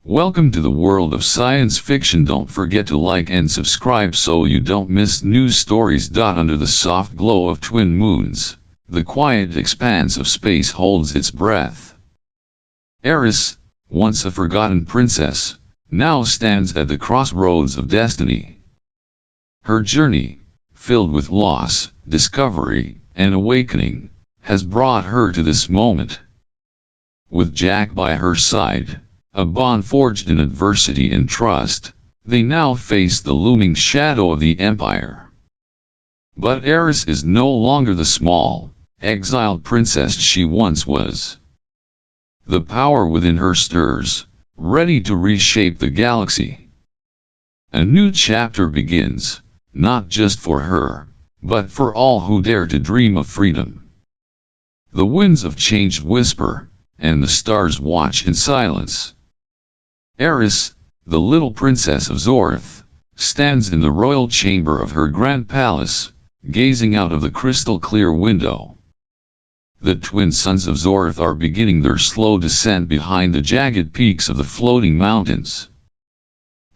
Welcome to the world of science fiction. Don't forget to like and subscribe so you don't miss new stories. Under the soft glow of twin moons, the quiet expanse of space holds its breath. Aeris, once a forgotten princess, now stands at the crossroads of destiny. Her journey, filled with loss, discovery, and awakening, has brought her to this moment. With Jack by her side, a bond forged in adversity and trust, they now face the looming shadow of the Empire. But Aeris is no longer the small, exiled princess she once was. The power within her stirs, ready to reshape the galaxy. A new chapter begins, not just for her, but for all who dare to dream of freedom. The winds of change whisper, and the stars watch in silence. Aeris, the little princess of Zorath, stands in the royal chamber of her grand palace, gazing out of the crystal-clear window. The twin sons of Zorath are beginning their slow descent behind the jagged peaks of the floating mountains.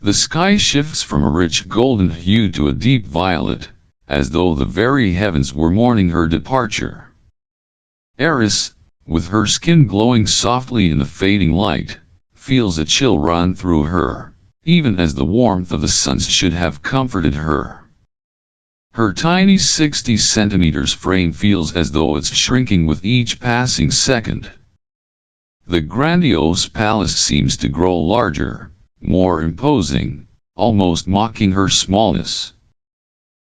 The sky shifts from a rich golden hue to a deep violet, as though the very heavens were mourning her departure. Aeris, with her skin glowing softly in the fading light, feels a chill run through her, even as the warmth of the suns should have comforted her. Her tiny 60 centimeters frame feels as though it's shrinking with each passing second. The grandiose palace seems to grow larger, more imposing, almost mocking her smallness.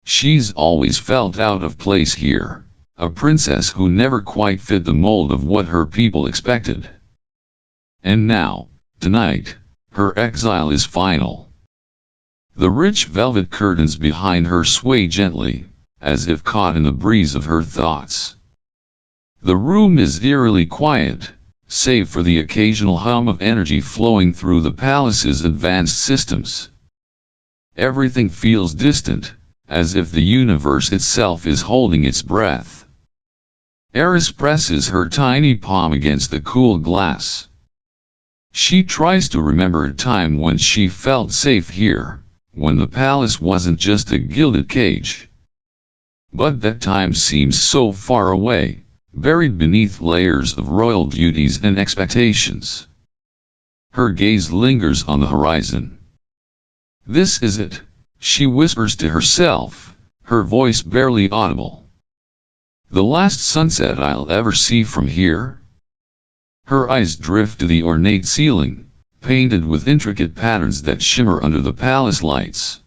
She's always felt out of place here, a princess who never quite fit the mold of what her people expected. And now, tonight, her exile is final. The rich velvet curtains behind her sway gently, as if caught in the breeze of her thoughts. The room is eerily quiet, save for the occasional hum of energy flowing through the palace's advanced systems. Everything feels distant, as if the universe itself is holding its breath. Aeris presses her tiny palm against the cool glass. She tries to remember a time when she felt safe here, when the palace wasn't just a gilded cage. But that time seems so far away, buried beneath layers of royal duties and expectations. Her gaze lingers on the horizon. This is it, she whispers to herself, her voice barely audible. The last sunset I'll ever see from here? Her eyes drift to the ornate ceiling, painted with intricate patterns that shimmer under the palace lights.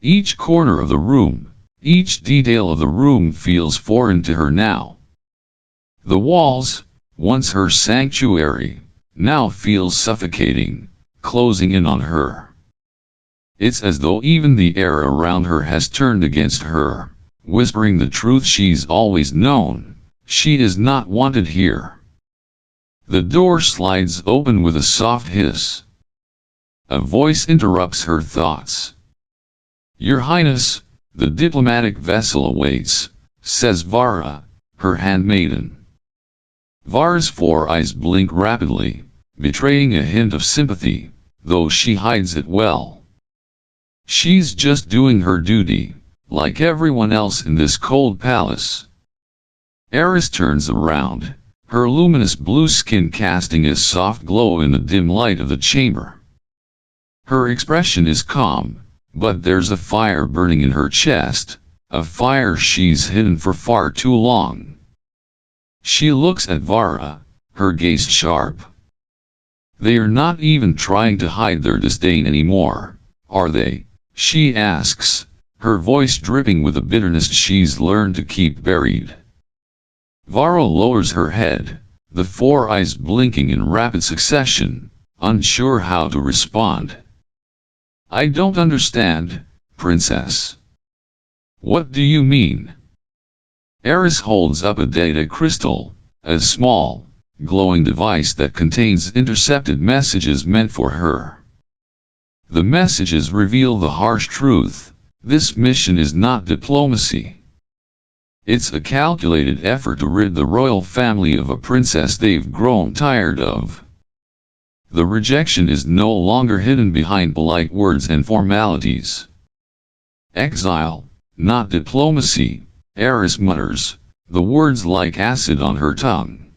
Each corner of the room, each detail of the room feels foreign to her now. The walls, once her sanctuary, now feel suffocating, closing in on her. It's as though even the air around her has turned against her, whispering the truth she's always known: she is not wanted here. The door slides open with a soft hiss. A voice interrupts her thoughts. "Your Highness, the diplomatic vessel awaits," says Vara, her handmaiden. Vara's 4 eyes blink rapidly, betraying a hint of sympathy, though she hides it well. She's just doing her duty, like everyone else in this cold palace. Aeris turns around, her luminous blue skin casting a soft glow in the dim light of the chamber. Her expression is calm, but there's a fire burning in her chest, a fire she's hidden for far too long. She looks at Vara, her gaze sharp. They are not even trying to hide their disdain anymore, are they? She asks, her voice dripping with a bitterness she's learned to keep buried. Vara lowers her head, the 4 eyes blinking in rapid succession, unsure how to respond. "I don't understand, Princess." "What do you mean?" Aeris holds up a data crystal, a small, glowing device that contains intercepted messages meant for her. The messages reveal the harsh truth: this mission is not diplomacy. It's a calculated effort to rid the royal family of a princess they've grown tired of. The rejection is no longer hidden behind polite words and formalities. Exile, not diplomacy, Aeris mutters, the words like acid on her tongue.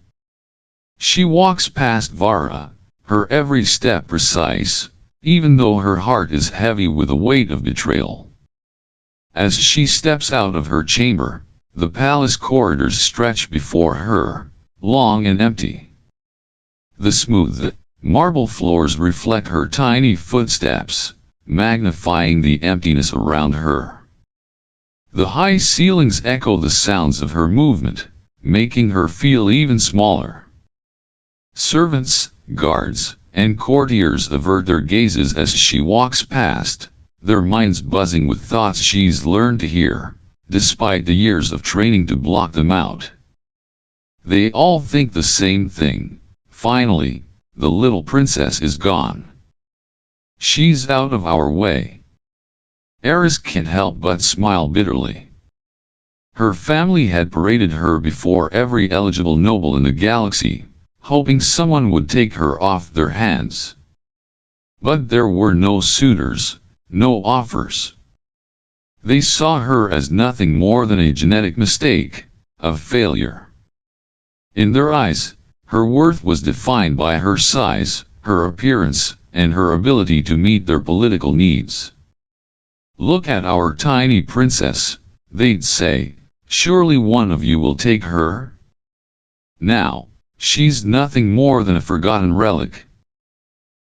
She walks past Vara, her every step precise, even though her heart is heavy with the weight of betrayal. As she steps out of her chamber, the palace corridors stretch before her, long and empty. The smooth, marble floors reflect her tiny footsteps, magnifying the emptiness around her. The high ceilings echo the sounds of her movement, making her feel even smaller. Servants, guards, and courtiers avert their gazes as she walks past, their minds buzzing with thoughts she's learned to hear, despite the years of training to block them out. They all think the same thing: finally, the little princess is gone. She's out of our way. Aeris can't help but smile bitterly. Her family had paraded her before every eligible noble in the galaxy, hoping someone would take her off their hands. But there were no suitors, no offers. They saw her as nothing more than a genetic mistake, a failure. In their eyes, her worth was defined by her size, her appearance, and her ability to meet their political needs. Look at our tiny princess, they'd say, surely one of you will take her? Now, she's nothing more than a forgotten relic.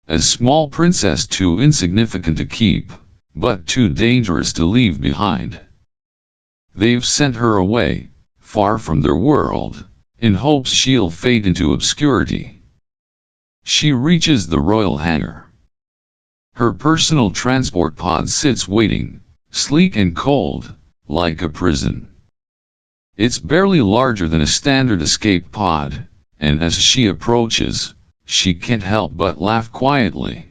A small princess too insignificant to keep, but too dangerous to leave behind. They've sent her away, far from their world, in hopes she'll fade into obscurity. She reaches the royal hangar. Her personal transport pod sits waiting, sleek and cold, like a prison. It's barely larger than a standard escape pod, and as she approaches, she can't help but laugh quietly.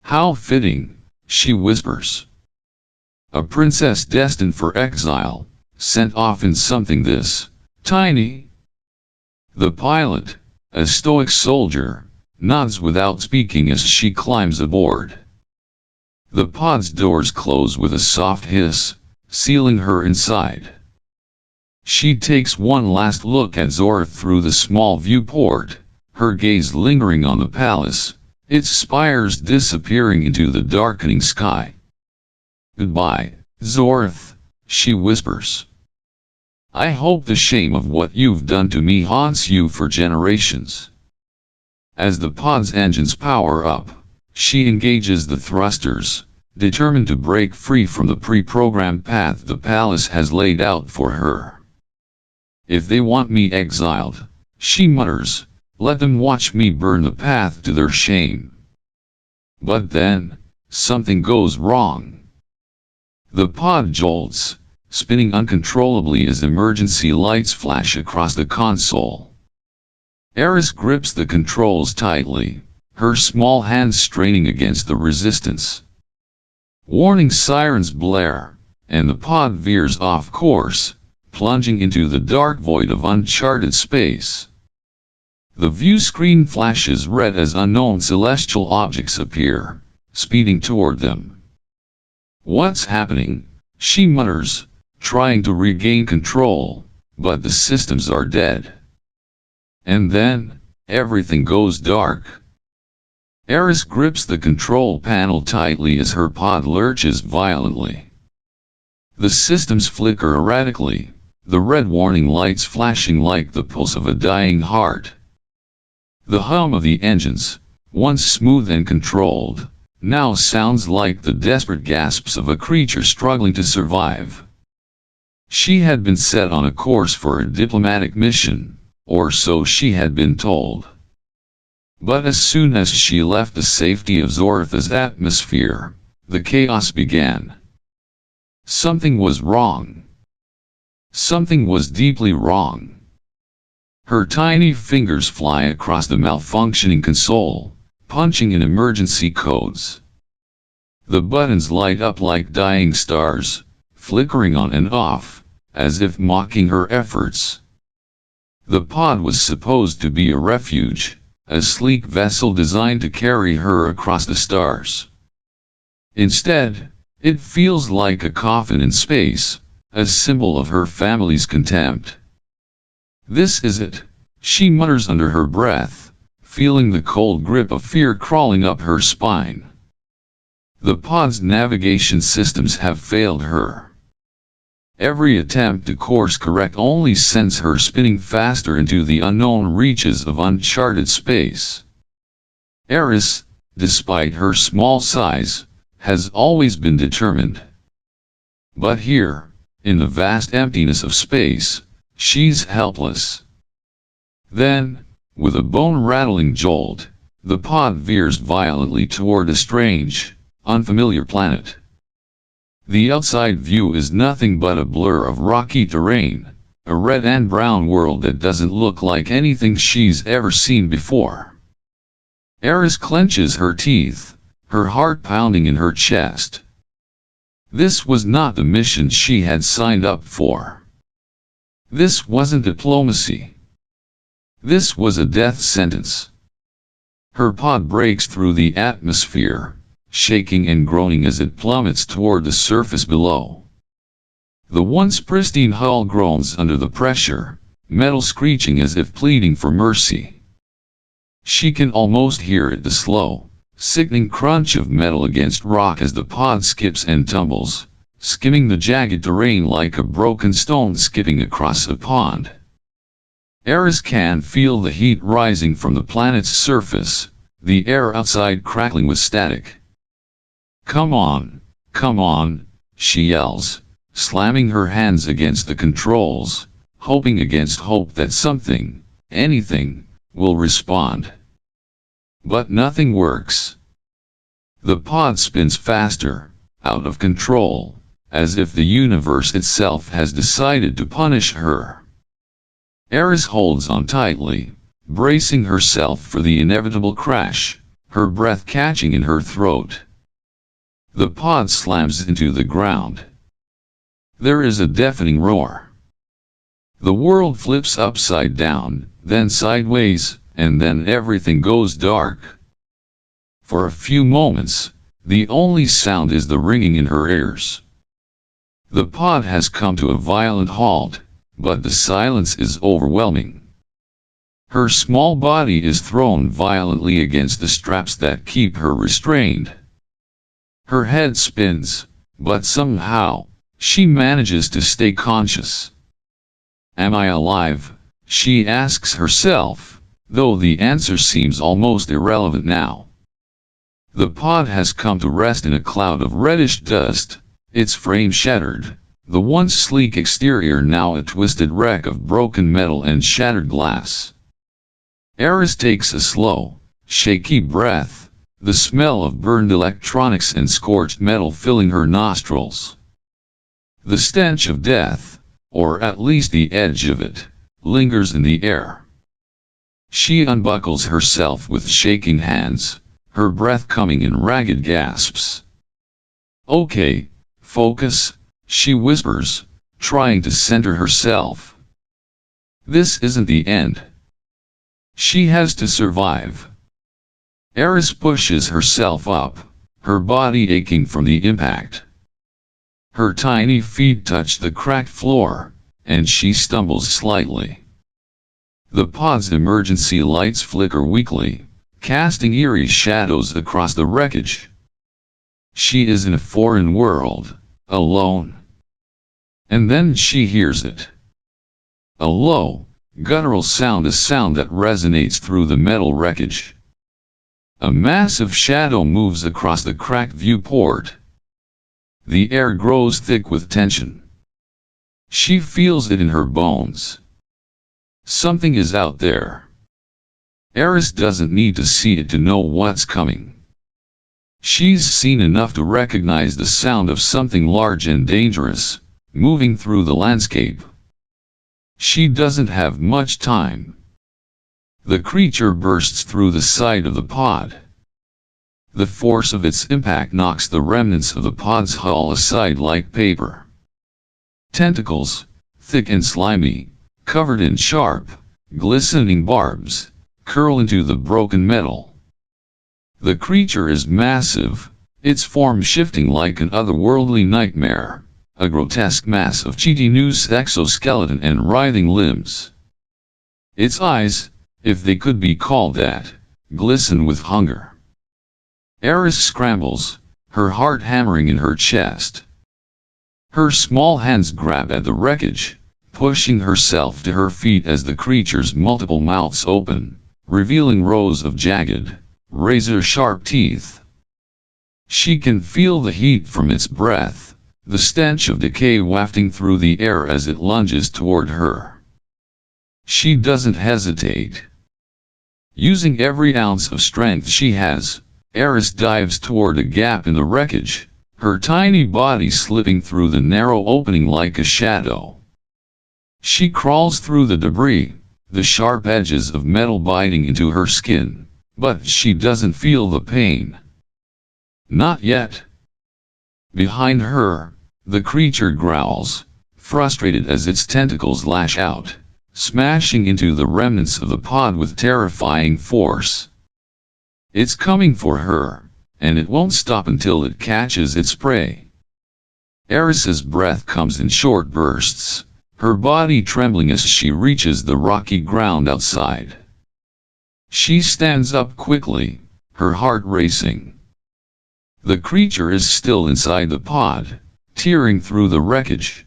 How fitting, she whispers. A princess destined for exile, sent off in something this tiny. The pilot, a stoic soldier, nods without speaking as she climbs aboard. The pod's doors close with a soft hiss, sealing her inside. She takes one last look at Zorath through the small viewport, her gaze lingering on the palace, its spires disappearing into the darkening sky. Goodbye, Zorath, she whispers. I hope the shame of what you've done to me haunts you for generations. As the pod's engines power up, she engages the thrusters, determined to break free from the pre-programmed path the palace has laid out for her. If they want me exiled, she mutters, let them watch me burn the path to their shame. But then, something goes wrong. The pod jolts, spinning uncontrollably as emergency lights flash across the console. Aeris grips the controls tightly, her small hands straining against the resistance. Warning sirens blare, and the pod veers off course, plunging into the dark void of uncharted space. The view screen flashes red as unknown celestial objects appear, speeding toward them. What's happening? She mutters, trying to regain control, but the systems are dead. And then, everything goes dark. Aeris grips the control panel tightly as her pod lurches violently. The systems flicker erratically, the red warning lights flashing like the pulse of a dying heart. The hum of the engines, once smooth and controlled, now sounds like the desperate gasps of a creature struggling to survive. She had been set on a course for a diplomatic mission, or so she had been told. But as soon as she left the safety of Zorath's atmosphere, the chaos began. Something was wrong. Something was deeply wrong. Her tiny fingers fly across the malfunctioning console, punching in emergency codes. The buttons light up like dying stars, flickering on and off, as if mocking her efforts. The pod was supposed to be a refuge, a sleek vessel designed to carry her across the stars. Instead, it feels like a coffin in space, a symbol of her family's contempt. "This is it," she mutters under her breath, feeling the cold grip of fear crawling up her spine. The pod's navigation systems have failed her. Every attempt to course correct only sends her spinning faster into the unknown reaches of uncharted space. Aeris, despite her small size, has always been determined. But here, in the vast emptiness of space, she's helpless. Then, with a bone-rattling jolt, the pod veers violently toward a strange, unfamiliar planet. The outside view is nothing but a blur of rocky terrain, a red and brown world that doesn't look like anything she's ever seen before. Aeris clenches her teeth, her heart pounding in her chest. This was not the mission she had signed up for. This wasn't diplomacy. This was a death sentence. Her pod breaks through the atmosphere, shaking and groaning as it plummets toward the surface below. The once pristine hull groans under the pressure, metal screeching as if pleading for mercy. She can almost hear it, the slow, sickening crunch of metal against rock as the pod skips and tumbles, skimming the jagged terrain like a broken stone skipping across a pond. Aeris can feel the heat rising from the planet's surface, the air outside crackling with static. "Come on, she yells, slamming her hands against the controls, hoping against hope that something, anything, will respond. But nothing works. The pod spins faster, out of control, as if the universe itself has decided to punish her. Aeris holds on tightly, bracing herself for the inevitable crash, her breath catching in her throat. The pod slams into the ground. There is a deafening roar. The world flips upside down, then sideways, and then everything goes dark. For a few moments, the only sound is the ringing in her ears. The pod has come to a violent halt, but the silence is overwhelming. Her small body is thrown violently against the straps that keep her restrained. Her head spins, but somehow, she manages to stay conscious. "Am I alive?" she asks herself, though the answer seems almost irrelevant now. The pod has come to rest in a cloud of reddish dust, its frame shattered, the once sleek exterior now a twisted wreck of broken metal and shattered glass. Aeris takes a slow, shaky breath, the smell of burned electronics and scorched metal filling her nostrils. The stench of death, or at least the edge of it, lingers in the air. She unbuckles herself with shaking hands, her breath coming in ragged gasps. "Okay, focus," she whispers, trying to center herself. This isn't the end. She has to survive. Aeris pushes herself up, her body aching from the impact. Her tiny feet touch the cracked floor, and she stumbles slightly. The pod's emergency lights flicker weakly, casting eerie shadows across the wreckage. She is in a foreign world, alone. And then she hears it. A low, guttural sound, a sound that resonates through the metal wreckage. A massive shadow moves across the cracked viewport. The air grows thick with tension. She feels it in her bones. Something is out there. Aeris doesn't need to see it to know what's coming. She's seen enough to recognize the sound of something large and dangerous, moving through the landscape. She doesn't have much time. The creature bursts through the side of the pod. The force of its impact knocks the remnants of the pod's hull aside like paper. Tentacles, thick and slimy, covered in sharp, glistening barbs, curl into the broken metal. The creature is massive, its form shifting like an otherworldly nightmare, a grotesque mass of chitinous exoskeleton and writhing limbs. Its eyes, if they could be called that, glisten with hunger. Aeris scrambles, her heart hammering in her chest. Her small hands grab at the wreckage, pushing herself to her feet as the creature's multiple mouths open, revealing rows of jagged, razor-sharp teeth. She can feel the heat from its breath, the stench of decay wafting through the air as it lunges toward her. She doesn't hesitate. Using every ounce of strength she has, Aeris dives toward a gap in the wreckage, her tiny body slipping through the narrow opening like a shadow. She crawls through the debris, the sharp edges of metal biting into her skin, but she doesn't feel the pain. Not yet. Behind her, the creature growls, frustrated as its tentacles lash out, smashing into the remnants of the pod with terrifying force. It's coming for her, and it won't stop until it catches its prey. Aeris's breath comes in short bursts, her body trembling as she reaches the rocky ground outside. She stands up quickly, her heart racing. The creature is still inside the pod, tearing through the wreckage.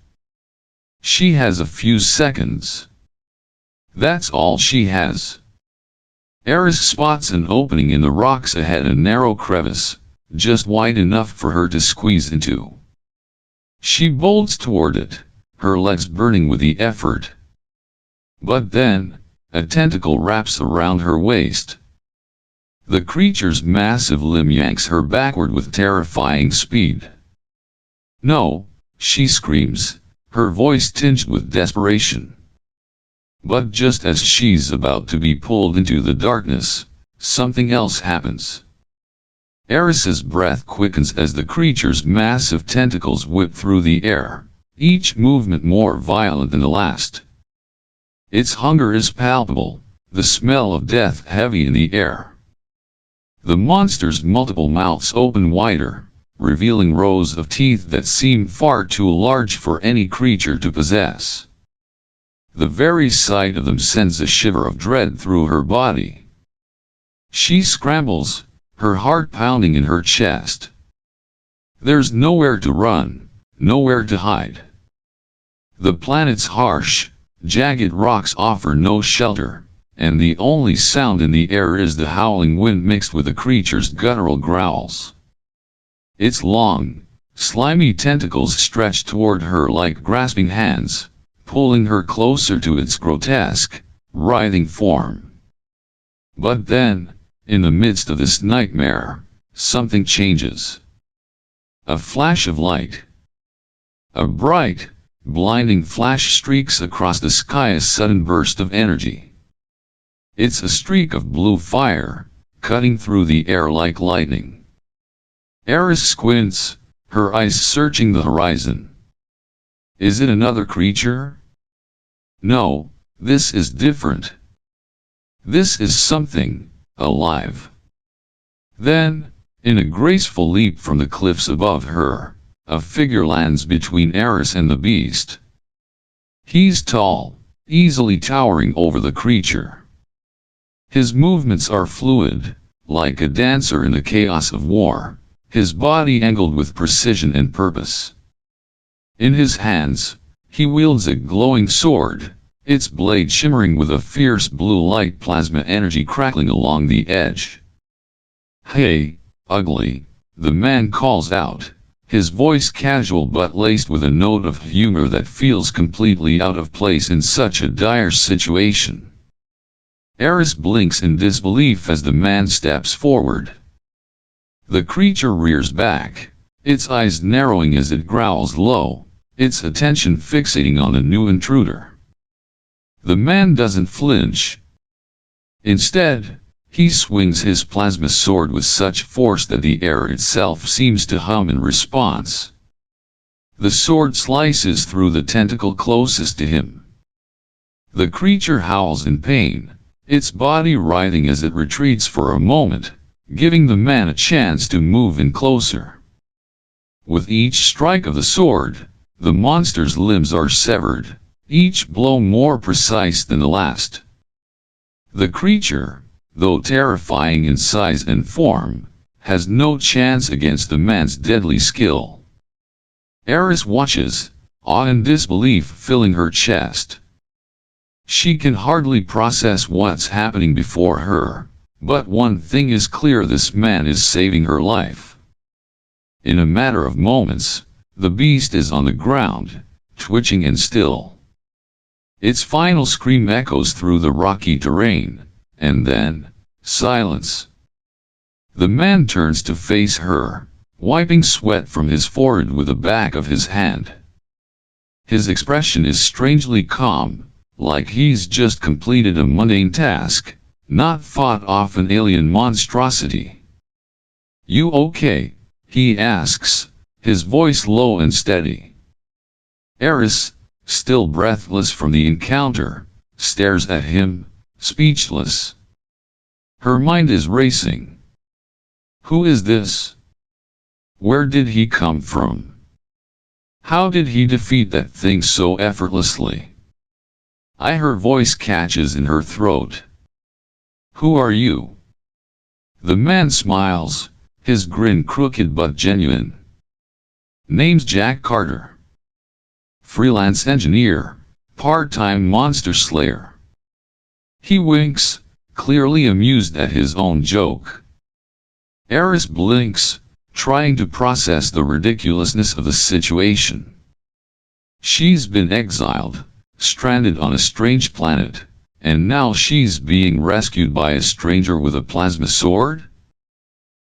She has a few seconds. That's all she has. Aeris spots an opening in the rocks ahead, a narrow crevice, just wide enough for her to squeeze into. She bolts toward it, her legs burning with the effort. But then, a tentacle wraps around her waist. The creature's massive limb yanks her backward with terrifying speed. No, she screams, her voice tinged with desperation. But just as she's about to be pulled into the darkness, something else happens. Aeris's breath quickens as the creature's massive tentacles whip through the air, each movement more violent than the last. Its hunger is palpable, the smell of death heavy in the air. The monster's multiple mouths open wider, revealing rows of teeth that seem far too large for any creature to possess. The very sight of them sends a shiver of dread through her body. She scrambles, her heart pounding in her chest. There's nowhere to run, nowhere to hide. The planet's harsh, jagged rocks offer no shelter, and the only sound in the air is the howling wind mixed with the creature's guttural growls. Its long, slimy tentacles stretch toward her like grasping hands, pulling her closer to its grotesque, writhing form. But then, in the midst of this nightmare, something changes. A flash of light. A bright, blinding flash streaks across the sky, a sudden burst of energy. It's a streak of blue fire, cutting through the air like lightning. Aeris squints, her eyes searching the horizon. Is it another creature? No, this is different. This is something alive. Then, in a graceful leap from the cliffs above her, a figure lands between Aeris and the beast. He's tall, easily towering over the creature. His movements are fluid, like a dancer in the chaos of war, his body angled with precision and purpose. In his hands, he wields a glowing sword, its blade shimmering with a fierce blue light, plasma energy crackling along the edge. "Hey, ugly," the man calls out, his voice casual but laced with a note of humor that feels completely out of place in such a dire situation. Aeris blinks in disbelief as the man steps forward. The creature rears back, its eyes narrowing as it growls low, its attention fixating on the new intruder. The man doesn't flinch. Instead, he swings his plasma sword with such force that the air itself seems to hum in response. The sword slices through the tentacle closest to him. The creature howls in pain, its body writhing as it retreats for a moment, giving the man a chance to move in closer. With each strike of the sword, the monster's limbs are severed, each blow more precise than the last. The creature, though terrifying in size and form, has no chance against the man's deadly skill. Aeris watches, awe and disbelief filling her chest. She can hardly process what's happening before her, but one thing is clear: this man is saving her life. In a matter of moments, the beast is on the ground, twitching and still. Its final scream echoes through the rocky terrain, and then, silence. The man turns to face her, wiping sweat from his forehead with the back of his hand. His expression is strangely calm, like he's just completed a mundane task, not fought off an alien monstrosity. "You okay?" he asks, his voice low and steady. Aeris, still breathless from the encounter, stares at him, speechless. Her mind is racing. Who is this? Where did he come from? How did he defeat that thing so effortlessly? Her voice catches in her throat. "Who are you?" The man smiles, his grin crooked but genuine. "Name's Jack Carter. Freelance engineer, part-time monster slayer." He winks, clearly amused at his own joke. Aeris blinks, trying to process the ridiculousness of the situation. She's been exiled, stranded on a strange planet, and now she's being rescued by a stranger with a plasma sword?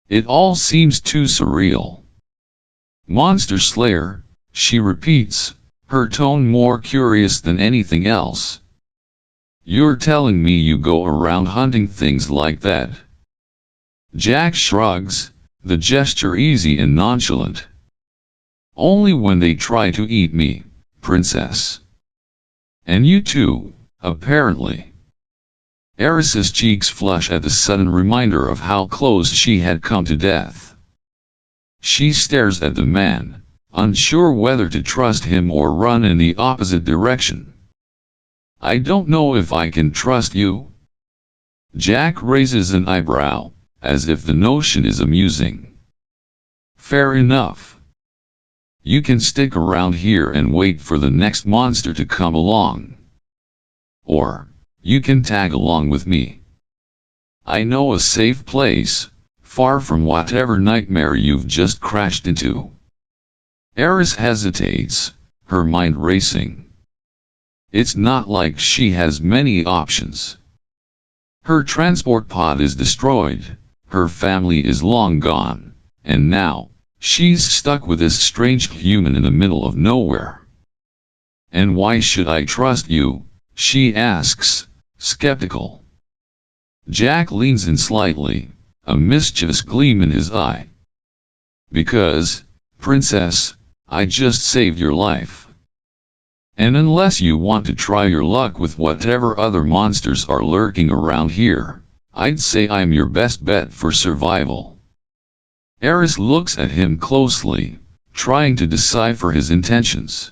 It all seems too surreal. "Monster Slayer," she repeats, her tone more curious than anything else. "You're telling me you go around hunting things like that?" Jack shrugs, the gesture easy and nonchalant. "Only when they try to eat me, princess. And you too, apparently." Aeris's cheeks flush at the sudden reminder of how close she had come to death. She stares at the man, unsure whether to trust him or run in the opposite direction. "I don't know if I can trust you." Jack raises an eyebrow, as if the notion is amusing. "Fair enough. You can stick around here and wait for the next monster to come along. Or, you can tag along with me. I know a safe place, far from whatever nightmare you've just crashed into." Aeris hesitates, her mind racing. It's not like she has many options. Her transport pod is destroyed, her family is long gone, and now, she's stuck with this strange human in the middle of nowhere. "And why should I trust you?" she asks, skeptical. Jack leans in slightly, a mischievous gleam in his eye. "Because, princess, I just saved your life. And unless you want to try your luck with whatever other monsters are lurking around here, I'd say I'm your best bet for survival." Aeris looks at him closely, trying to decipher his intentions.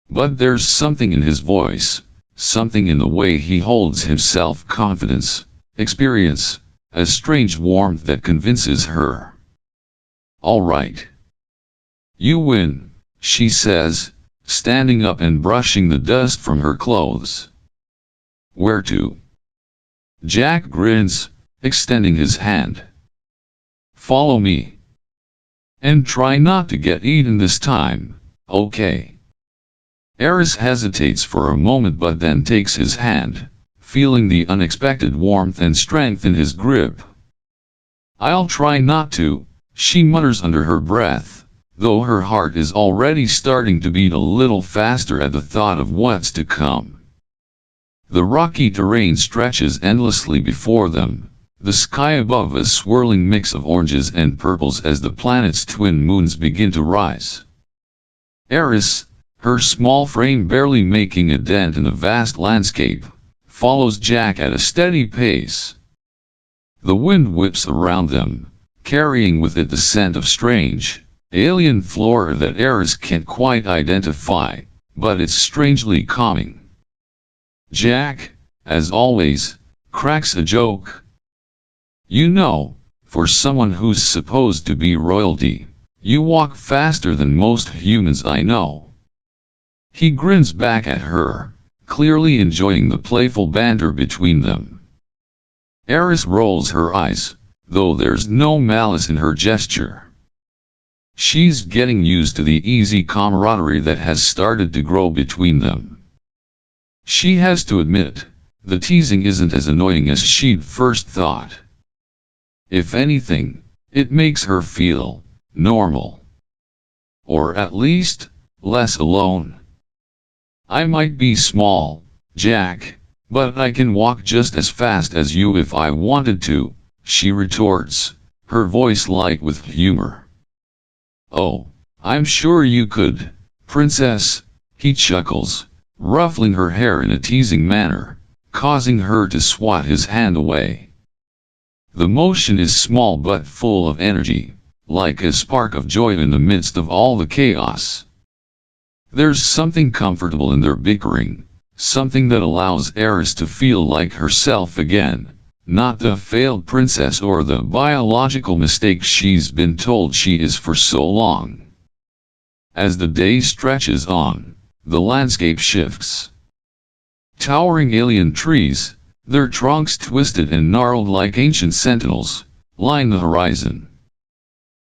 But there's something in his voice, something in the way he holds himself, confidence, experience, a strange warmth that convinces her. "All right. You win," she says, standing up and brushing the dust from her clothes. "Where to?" Jack grins, extending his hand. "Follow me. And try not to get eaten this time, okay?" Aeris hesitates for a moment but then takes his hand, feeling the unexpected warmth and strength in his grip. "I'll try not to," she mutters under her breath, though her heart is already starting to beat a little faster at the thought of what's to come. The rocky terrain stretches endlessly before them, the sky above a swirling mix of oranges and purples as the planet's twin moons begin to rise. Aeris, her small frame barely making a dent in the vast landscape, follows Jack at a steady pace. The wind whips around them, carrying with it the scent of strange, alien flora that Aeris can't quite identify, but it's strangely calming. Jack, as always, cracks a joke. You know, for someone who's supposed to be royalty, you walk faster than most humans I know. He grins back at her, clearly enjoying the playful banter between them. Aeris rolls her eyes, though there's no malice in her gesture. She's getting used to the easy camaraderie that has started to grow between them. She has to admit, the teasing isn't as annoying as she'd first thought. If anything, it makes her feel normal. Or at least, less alone. I might be small, Jack, but I can walk just as fast as you if I wanted to, she retorts, her voice light with humor. Oh, I'm sure you could, princess, he chuckles, ruffling her hair in a teasing manner, causing her to swat his hand away. The motion is small but full of energy, like a spark of joy in the midst of all the chaos. There's something comfortable in their bickering, something that allows Aeris to feel like herself again, not the failed princess or the biological mistake she's been told she is for so long. As the day stretches on, the landscape shifts. Towering alien trees, their trunks twisted and gnarled like ancient sentinels, line the horizon.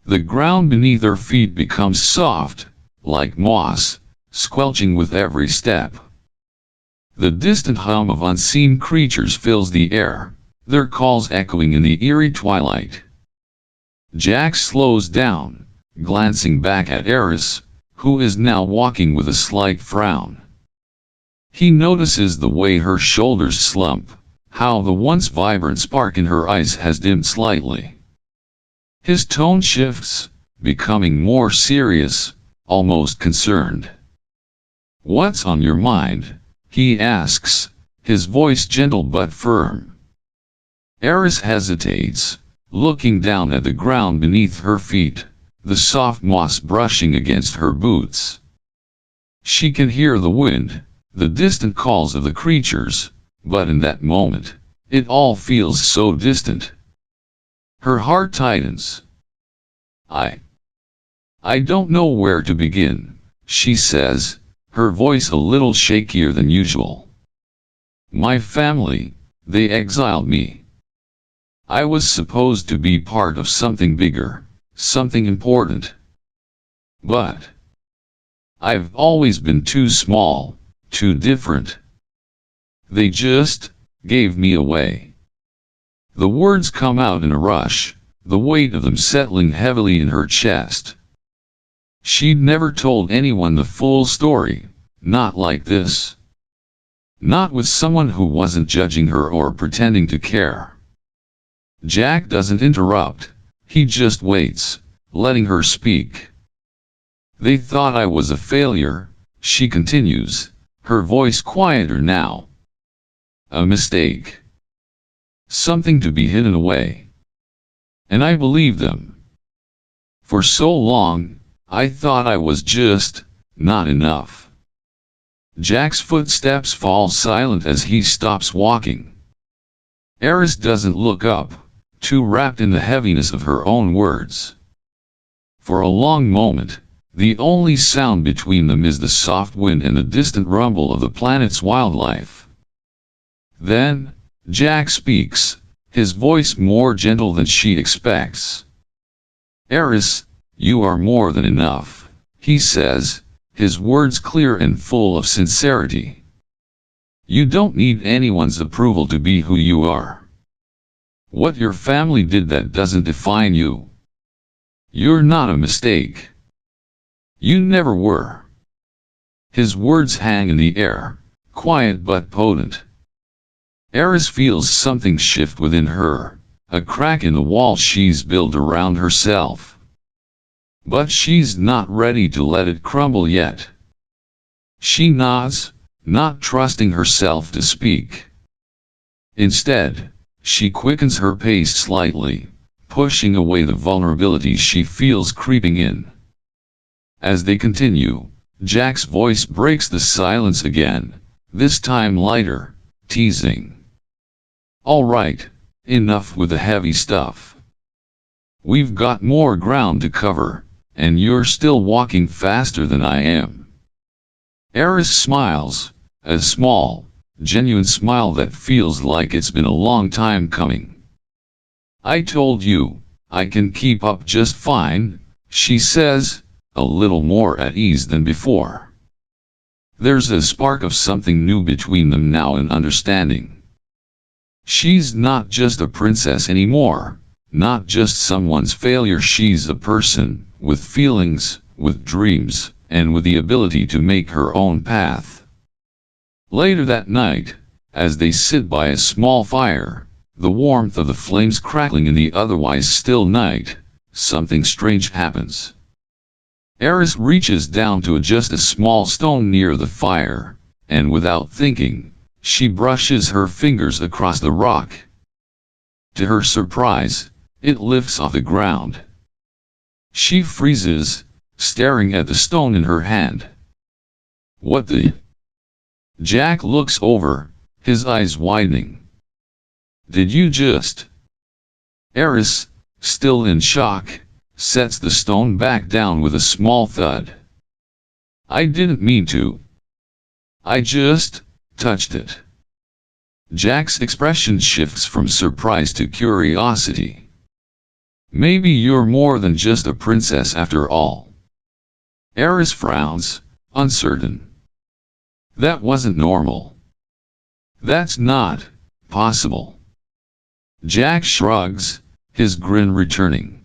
The ground beneath their feet becomes soft, like moss, squelching with every step. The distant hum of unseen creatures fills the air, their calls echoing in the eerie twilight. Jack slows down, glancing back at Aeris, who is now walking with a slight frown. He notices the way her shoulders slump, how the once vibrant spark in her eyes has dimmed slightly. His tone shifts, becoming more serious, almost concerned. "What's on your mind?" he asks, his voice gentle but firm. Aeris hesitates, looking down at the ground beneath her feet, the soft moss brushing against her boots. She can hear the wind, the distant calls of the creatures, but in that moment, it all feels so distant. Her heart tightens. I don't know where to begin," she says, her voice a little shakier than usual. "My family, they exiled me. I was supposed to be part of something bigger, something important. But I've always been too small, too different. They just gave me away." The words come out in a rush, the weight of them settling heavily in her chest. She'd never told anyone the full story, not like this. Not with someone who wasn't judging her or pretending to care. Jack doesn't interrupt, he just waits, letting her speak. "They thought I was a failure," she continues, her voice quieter now. "A mistake. Something to be hidden away. And I believed them. For so long, I thought I was just not enough." Jack's footsteps fall silent as he stops walking. Aeris doesn't look up, too wrapped in the heaviness of her own words. For a long moment, the only sound between them is the soft wind and the distant rumble of the planet's wildlife. Then, Jack speaks, his voice more gentle than she expects. "Aeris, you are more than enough," he says, his words clear and full of sincerity. "You don't need anyone's approval to be who you are. What your family did, that doesn't define you. You're not a mistake. You never were." His words hang in the air, quiet but potent. Aeris feels something shift within her, a crack in the wall she's built around herself. But she's not ready to let it crumble yet. She nods, not trusting herself to speak. Instead, she quickens her pace slightly, pushing away the vulnerability she feels creeping in. As they continue, Jack's voice breaks the silence again, this time lighter, teasing. "All right, enough with the heavy stuff. We've got more ground to cover, and you're still walking faster than I am." Aeris smiles, a small, genuine smile that feels like it's been a long time coming. "I told you, I can keep up just fine," she says, a little more at ease than before. There's a spark of something new between them now, an understanding. She's not just a princess anymore, not just someone's failure. She's a person, with feelings, with dreams, and with the ability to make her own path. Later that night, as they sit by a small fire, the warmth of the flames crackling in the otherwise still night, something strange happens. Aeris reaches down to adjust a small stone near the fire, and without thinking, she brushes her fingers across the rock. To her surprise, it lifts off the ground. She freezes, staring at the stone in her hand. "What the?" Jack looks over, his eyes widening. "Did you just?" Aeris, still in shock, sets the stone back down with a small thud. "I didn't mean to. I just touched it." Jack's expression shifts from surprise to curiosity. "Maybe you're more than just a princess after all." Aeris frowns, uncertain. "That wasn't normal. That's not possible." Jack shrugs, his grin returning.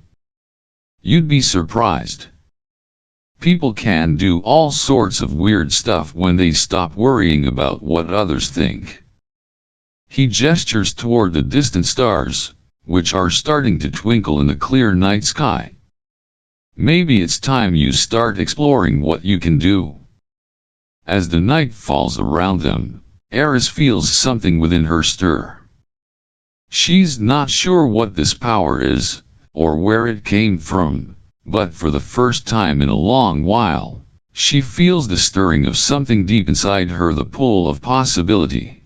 "You'd be surprised. People can do all sorts of weird stuff when they stop worrying about what others think." He gestures toward the distant stars, which are starting to twinkle in the clear night sky. "Maybe it's time you start exploring what you can do." As the night falls around them, Aeris feels something within her stir. She's not sure what this power is, or where it came from, but for the first time in a long while, she feels the stirring of something deep inside her, the pull of possibility.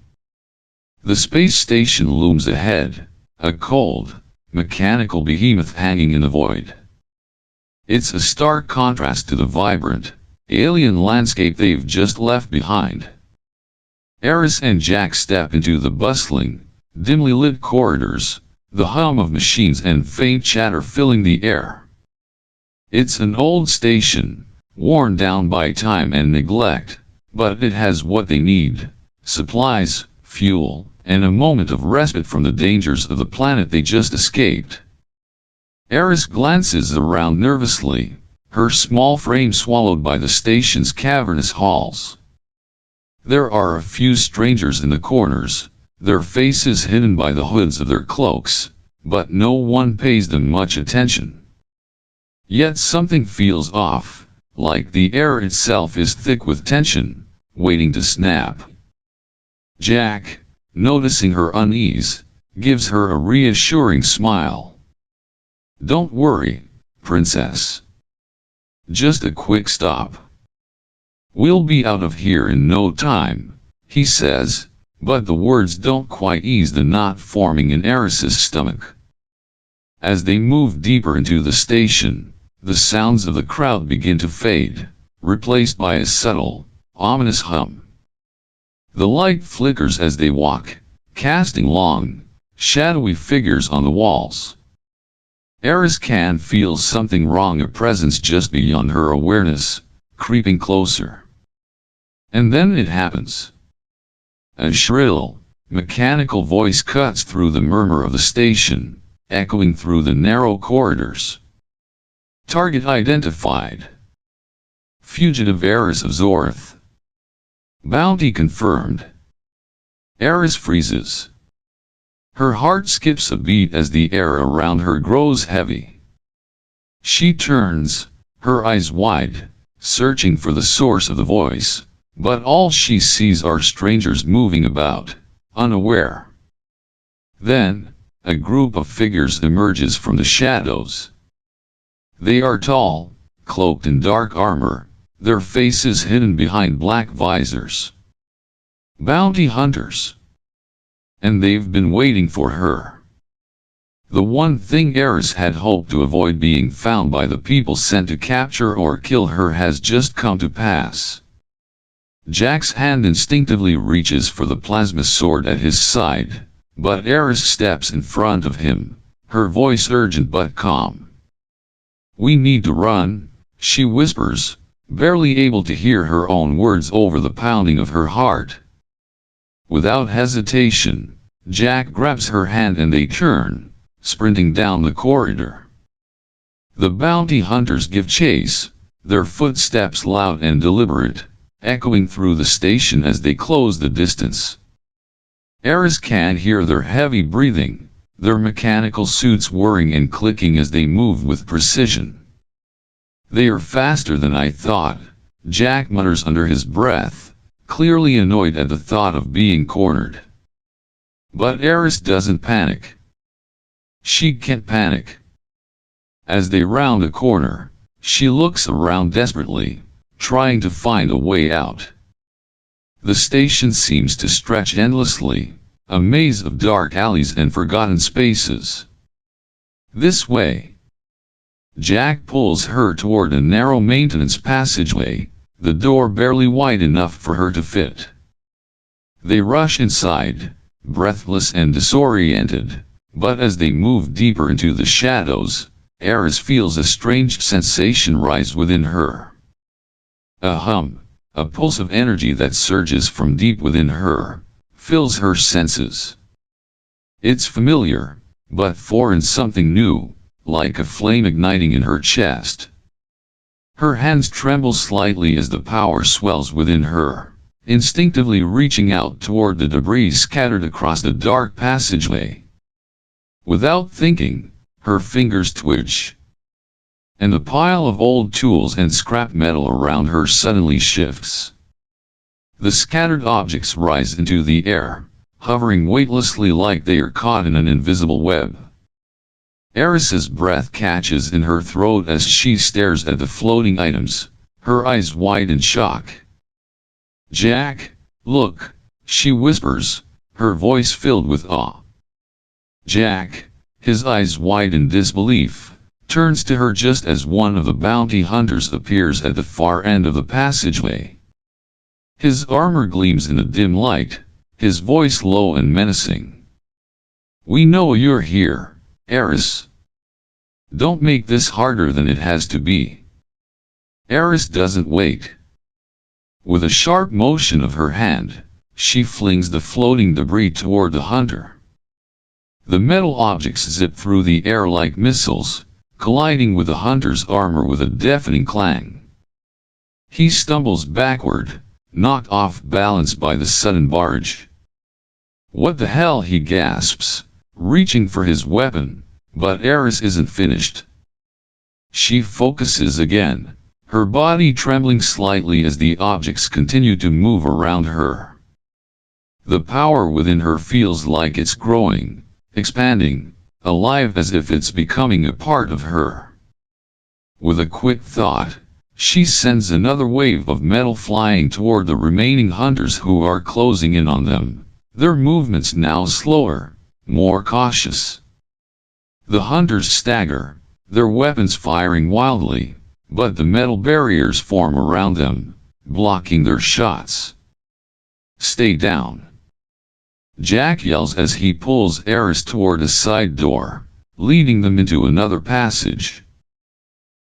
The space station looms ahead, a cold, mechanical behemoth hanging in the void. It's a stark contrast to the vibrant, alien landscape they've just left behind. Aeris and Jack step into the bustling, dimly lit corridors, the hum of machines and faint chatter filling the air. It's an old station, worn down by time and neglect, but it has what they need: supplies, fuel, and a moment of respite from the dangers of the planet they just escaped. Aeris glances around nervously, her small frame swallowed by the station's cavernous halls. There are a few strangers in the corners, their faces hidden by the hoods of their cloaks, but no one pays them much attention. Yet something feels off, like the air itself is thick with tension, waiting to snap. Jack, noticing her unease, gives her a reassuring smile. "Don't worry, princess. Just a quick stop. We'll be out of here in no time," he says, but the words don't quite ease the knot forming in Aeris's stomach. As they move deeper into the station, the sounds of the crowd begin to fade, replaced by a subtle, ominous hum. The light flickers as they walk, casting long, shadowy figures on the walls. Aeris can feel something wrong, a presence just beyond her awareness, creeping closer. And then it happens. A shrill, mechanical voice cuts through the murmur of the station, echoing through the narrow corridors. "Target identified. Fugitive Aeris of Zorath. Bounty confirmed." Aeris freezes. Her heart skips a beat as the air around her grows heavy. She turns, her eyes wide, searching for the source of the voice, but all she sees are strangers moving about, unaware. Then, a group of figures emerges from the shadows. They are tall, cloaked in dark armor, their faces hidden behind black visors. Bounty hunters. And they've been waiting for her. The one thing Aeris had hoped to avoid being found by the people sent to capture or kill her has just come to pass. Jack's hand instinctively reaches for the plasma sword at his side, but Aeris steps in front of him, her voice urgent but calm. "We need to run," she whispers, barely able to hear her own words over the pounding of her heart. Without hesitation, Jack grabs her hand and they turn, sprinting down the corridor. The bounty hunters give chase, their footsteps loud and deliberate, echoing through the station as they close the distance. Aeris can hear their heavy breathing, their mechanical suits whirring and clicking as they move with precision. "They are faster than I thought," Jack mutters under his breath, clearly annoyed at the thought of being cornered. But Aeris doesn't panic. She can't panic. As they round a corner, she looks around desperately, trying to find a way out. The station seems to stretch endlessly, a maze of dark alleys and forgotten spaces. "This way." Jack pulls her toward a narrow maintenance passageway, the door barely wide enough for her to fit. They rush inside, breathless and disoriented, but as they move deeper into the shadows, Aeris feels a strange sensation rise within her. A hum, a pulse of energy that surges from deep within her, fills her senses. It's familiar, but foreign, something new, like a flame igniting in her chest. Her hands tremble slightly as the power swells within her, instinctively reaching out toward the debris scattered across the dark passageway. Without thinking, her fingers twitch, and the pile of old tools and scrap metal around her suddenly shifts. The scattered objects rise into the air, hovering weightlessly like they are caught in an invisible web. Aeris's breath catches in her throat as she stares at the floating items, her eyes wide in shock. "Jack, look," she whispers, her voice filled with awe. Jack, his eyes wide in disbelief, turns to her just as one of the bounty hunters appears at the far end of the passageway. His armor gleams in the dim light, his voice low and menacing. "We know you're here, Aeris. Don't make this harder than it has to be." Aeris doesn't wait. With a sharp motion of her hand, she flings the floating debris toward the hunter. The metal objects zip through the air like missiles, colliding with the hunter's armor with a deafening clang. He stumbles backward, knocked off balance by the sudden barge. "What the hell?" he gasps, reaching for his weapon, but Aeris isn't finished. She focuses again, her body trembling slightly as the objects continue to move around her. The power within her feels like it's growing, expanding, alive, as if it's becoming a part of her. With a quick thought, she sends another wave of metal flying toward the remaining hunters who are closing in on them, their movements now slower, more cautious. The hunters stagger, their weapons firing wildly, but the metal barriers form around them, blocking their shots. "Stay down," Jack yells as he pulls Aeris toward a side door, leading them into another passage.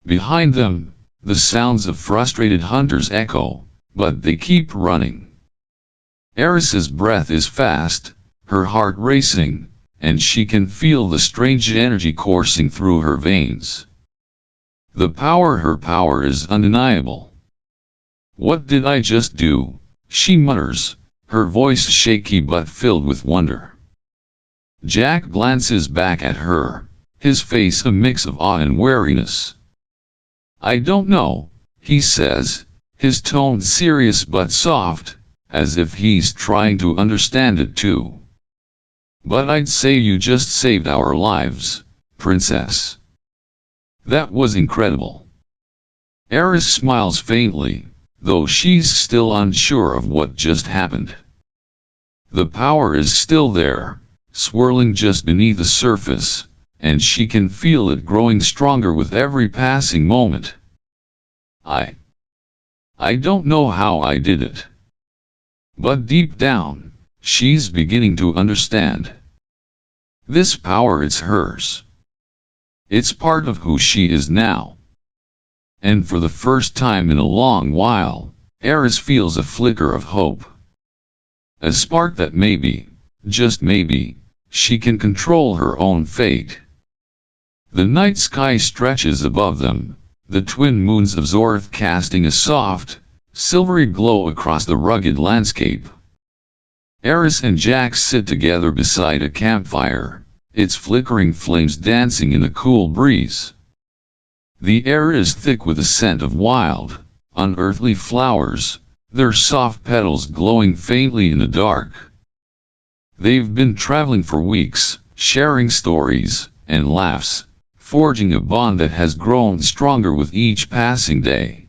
Behind them, the sounds of frustrated hunters echo, but they keep running. Aeris's breath is fast, her heart racing, and she can feel the strange energy coursing through her veins. Her power is undeniable. "What did I just do?" she mutters, her voice shaky but filled with wonder. Jack glances back at her, his face a mix of awe and wariness. "I don't know," he says, his tone serious but soft, as if he's trying to understand it too. But I'd say you just saved our lives, Princess. That was incredible. Aeris smiles faintly, though she's still unsure of what just happened. The power is still there, swirling just beneath the surface, and she can feel it growing stronger with every passing moment. I don't know how I did it. But deep down, she's beginning to understand. This power is hers. It's part of who she is now. And for the first time in a long while, Aeris feels a flicker of hope. A spark that maybe, just maybe, she can control her own fate. The night sky stretches above them, the twin moons of Zorath casting a soft, silvery glow across the rugged landscape. Aeris and Jax sit together beside a campfire, its flickering flames dancing in the cool breeze. The air is thick with the scent of wild, unearthly flowers, their soft petals glowing faintly in the dark. They've been traveling for weeks, sharing stories and laughs, forging a bond that has grown stronger with each passing day.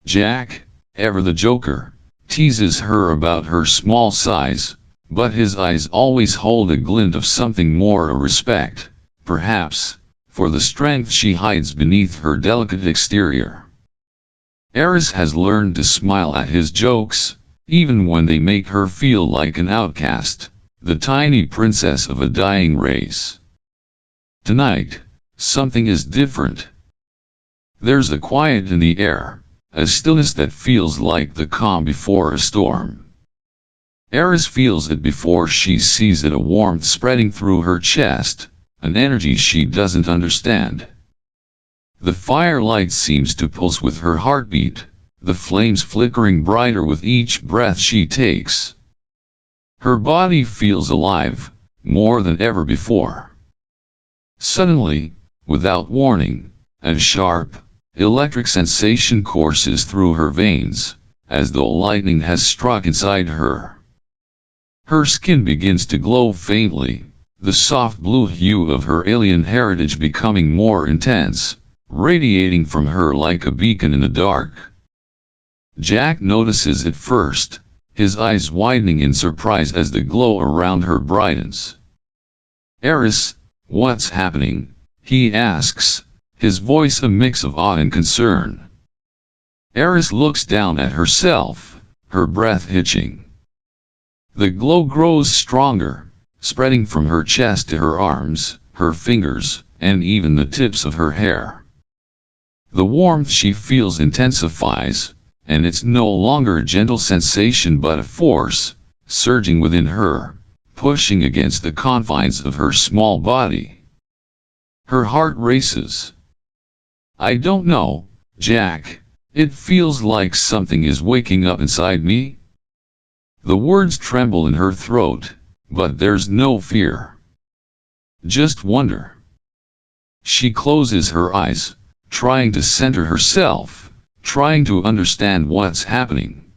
Jack, ever the joker, teases her about her small size, but his eyes always hold a glint of something more, a respect, perhaps, for the strength she hides beneath her delicate exterior. Aeris has learned to smile at his jokes, even when they make her feel like an outcast, the tiny princess of a dying race. Tonight, something is different. There's a quiet in the air, a stillness that feels like the calm before a storm. Aeris feels it before she sees it, a warmth spreading through her chest, an energy she doesn't understand. The firelight seems to pulse with her heartbeat, the flames flickering brighter with each breath she takes. Her body feels alive, more than ever before. Suddenly, without warning, a sharp, electric sensation courses through her veins, as though lightning has struck inside her. Her skin begins to glow faintly, the soft blue hue of her alien heritage becoming more intense, radiating from her like a beacon in the dark. Jack notices it first, his eyes widening in surprise as the glow around her brightens. "Aeris, what's happening?" he asks, his voice a mix of awe and concern. Aeris looks down at herself, her breath hitching. The glow grows stronger, spreading from her chest to her arms, her fingers, and even the tips of her hair. The warmth she feels intensifies, and it's no longer a gentle sensation but a force, surging within her, pushing against the confines of her small body. Her heart races. "I don't know, Jack, it feels like something is waking up inside me." The words tremble in her throat, but there's no fear. Just wonder. She closes her eyes, trying to center herself, trying to understand what's happening.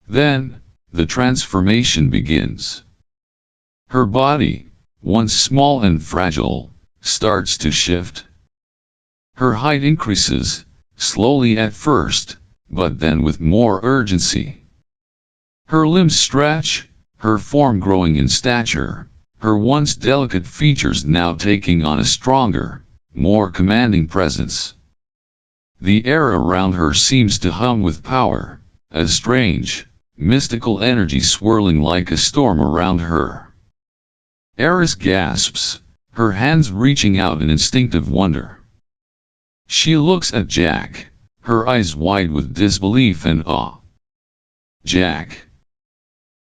Then, the transformation begins. Her body, once small and fragile, starts to shift. Her height increases, slowly at first, but then with more urgency. Her limbs stretch, her form growing in stature, her once delicate features now taking on a stronger, more commanding presence. The air around her seems to hum with power, a strange, mystical energy swirling like a storm around her. Aeris gasps, her hands reaching out in instinctive wonder. She looks at Jack, her eyes wide with disbelief and awe. "Jack.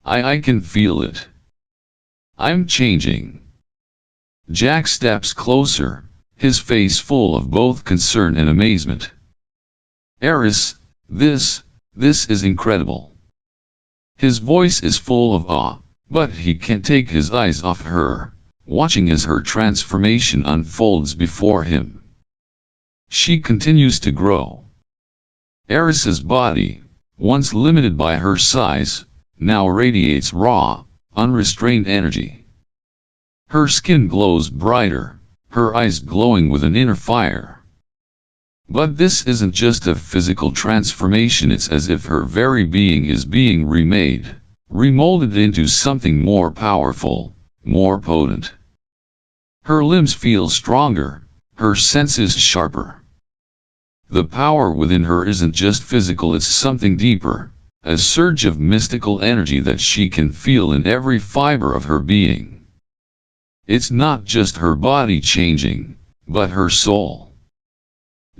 I can feel it. I'm changing." Jack steps closer, his face full of both concern and amazement. "Aeris, this is incredible." His voice is full of awe, but he can't take his eyes off her, watching as her transformation unfolds before him. She continues to grow. Aeris's body, once limited by her size, now radiates raw, unrestrained energy. Her skin glows brighter, her eyes glowing with an inner fire. But this isn't just a physical transformation, it's as if her very being is being remade, remolded into something more powerful, more potent. Her limbs feel stronger, her senses sharper. The power within her isn't just physical, it's something deeper, a surge of mystical energy that she can feel in every fiber of her being. It's not just her body changing, but her soul.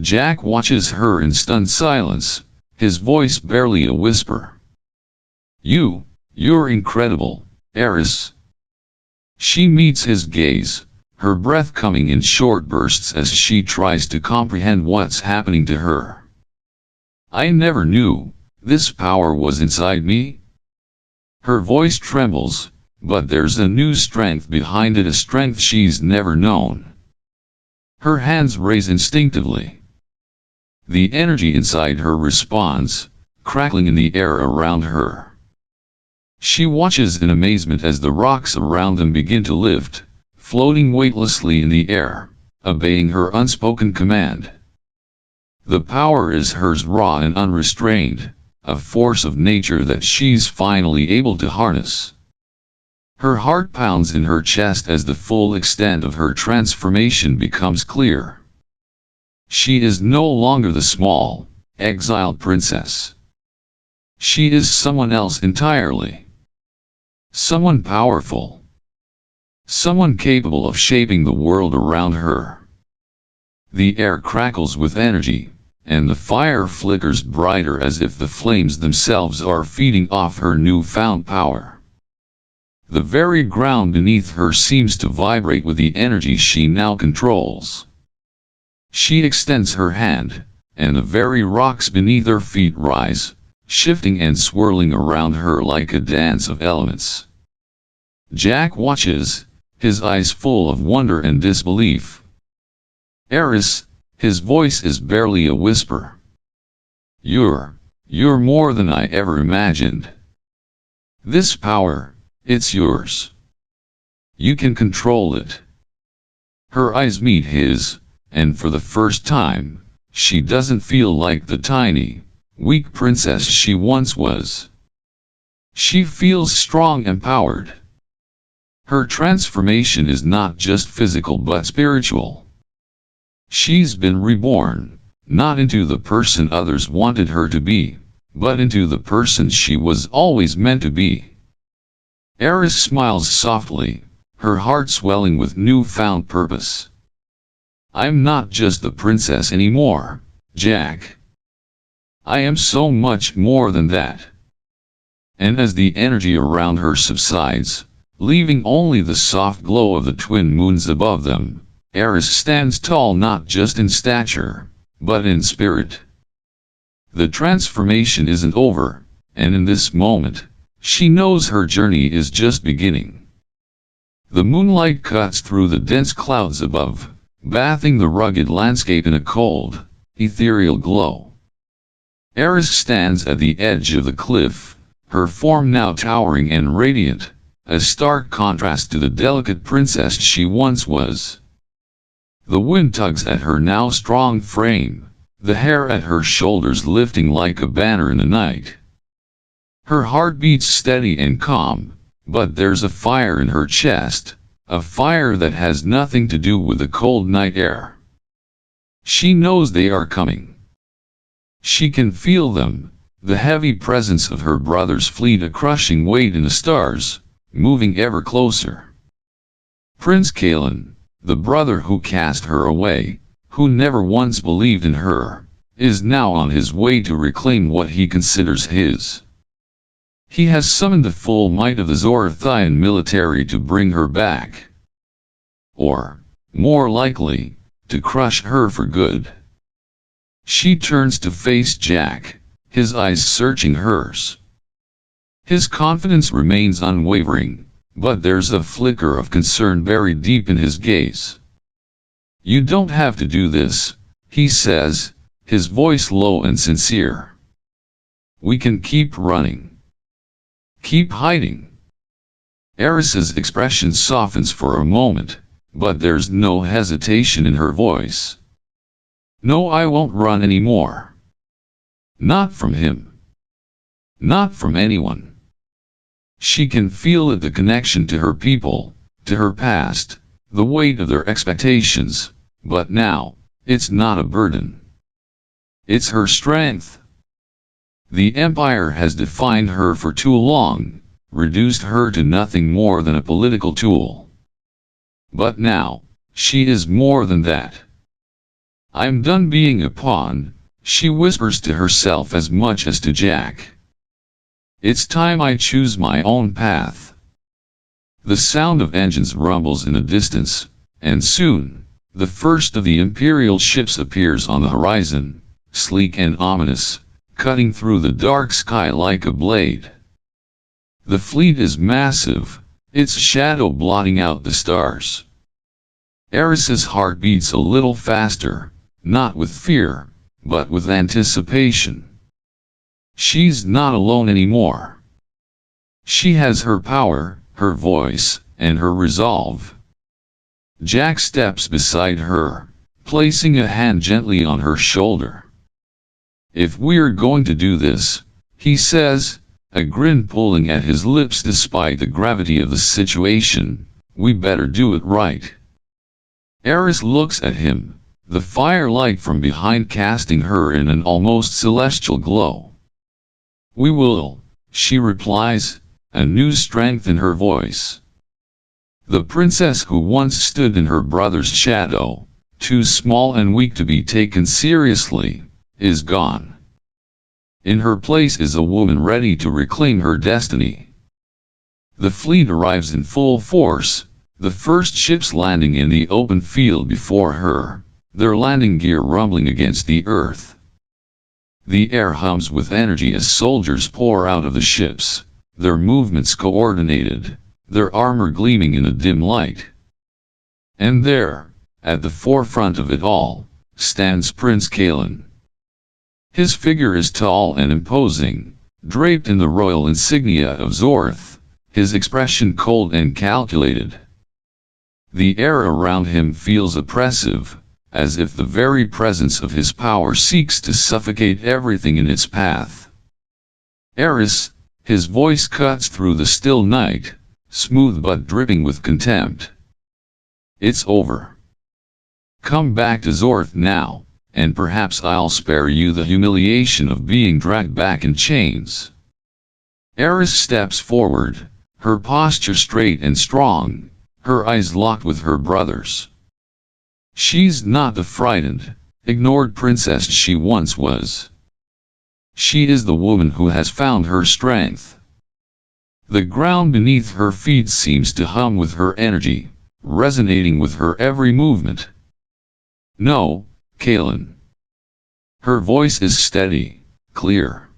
Jack watches her in stunned silence, his voice barely a whisper. You're incredible, Aeris. She meets his gaze, her breath coming in short bursts as she tries to comprehend what's happening to her. I never knew this power was inside me. Her voice trembles, but there's a new strength behind it, a strength she's never known. Her hands raise instinctively. The energy inside her responds, crackling in the air around her. She watches in amazement as the rocks around them begin to lift, floating weightlessly in the air, obeying her unspoken command. The power is hers, raw and unrestrained, a force of nature that she's finally able to harness. Her heart pounds in her chest as the full extent of her transformation becomes clear. She is no longer the small, exiled princess. She is someone else entirely. Someone powerful. Someone capable of shaping the world around her. The air crackles with energy, and the fire flickers brighter as if the flames themselves are feeding off her newfound power. The very ground beneath her seems to vibrate with the energy she now controls. She extends her hand, and the very rocks beneath her feet rise, shifting and swirling around her like a dance of elements. Jack watches, his eyes full of wonder and disbelief. Aeris, his voice is barely a whisper. You're more than I ever imagined. This power, it's yours. You can control it. Her eyes meet his, and for the first time, she doesn't feel like the tiny, weak princess she once was. She feels strong and empowered. Her transformation is not just physical but spiritual. She's been reborn, not into the person others wanted her to be, but into the person she was always meant to be. Aeris smiles softly, her heart swelling with newfound purpose. I'm not just the princess anymore, Jack. I am so much more than that. And as the energy around her subsides, leaving only the soft glow of the twin moons above them, Aeris stands tall not just in stature, but in spirit. The transformation isn't over, and in this moment, she knows her journey is just beginning. The moonlight cuts through the dense clouds above, bathing the rugged landscape in a cold, ethereal glow. Aeris stands at the edge of the cliff, her form now towering and radiant, a stark contrast to the delicate princess she once was. The wind tugs at her now strong frame, the hair at her shoulders lifting like a banner in the night. Her heart beats steady and calm, but there's a fire in her chest, a fire that has nothing to do with the cold night air. She knows they are coming. She can feel them, the heavy presence of her brother's fleet, a crushing weight in the stars, moving ever closer. Prince Kalen, the brother who cast her away, who never once believed in her, is now on his way to reclaim what he considers his. He has summoned the full might of the Zorathian military to bring her back. Or, more likely, to crush her for good. She turns to face Jack, his eyes searching hers. His confidence remains unwavering, but there's a flicker of concern buried deep in his gaze. You don't have to do this, he says, his voice low and sincere. We can keep running. Keep hiding. Aeris's expression softens for a moment, but there's no hesitation in her voice. No, I won't run anymore. Not from him. Not from anyone. She can feel it, the connection to her people, to her past, the weight of their expectations, but now, it's not a burden. It's her strength. The Empire has defined her for too long, reduced her to nothing more than a political tool. But now, she is more than that. I'm done being a pawn, she whispers to herself as much as to Jack. It's time I choose my own path. The sound of engines rumbles in the distance, and soon, the first of the Imperial ships appears on the horizon, sleek and ominous, cutting through the dark sky like a blade. The fleet is massive, its shadow blotting out the stars. Aeris's heart beats a little faster, not with fear, but with anticipation. She's not alone anymore. She has her power, her voice, and her resolve. Jack steps beside her, placing a hand gently on her shoulder. If we're going to do this, he says, a grin pulling at his lips despite the gravity of the situation, we better do it right. Aeris looks at him, the firelight from behind casting her in an almost celestial glow. We will, she replies, a new strength in her voice. The princess who once stood in her brother's shadow, too small and weak to be taken seriously, is gone. In her place is a woman ready to reclaim her destiny. The fleet arrives in full force, the first ships landing in the open field before her, their landing gear rumbling against the earth. The air hums with energy as soldiers pour out of the ships, their movements coordinated, their armor gleaming in the dim light. And there, at the forefront of it all, stands Prince Kalen. His figure is tall and imposing, draped in the royal insignia of Zorath, his expression cold and calculated. The air around him feels oppressive, as if the very presence of his power seeks to suffocate everything in its path. Aeris, his voice cuts through the still night, smooth but dripping with contempt. It's over. Come back to Zorath now, and perhaps I'll spare you the humiliation of being dragged back in chains. Aeris steps forward, her posture straight and strong, her eyes locked with her brother's. She's not the frightened, ignored princess she once was. She is the woman who has found her strength. The ground beneath her feet seems to hum with her energy, resonating with her every movement. No, Kalen. Her voice is steady, clear.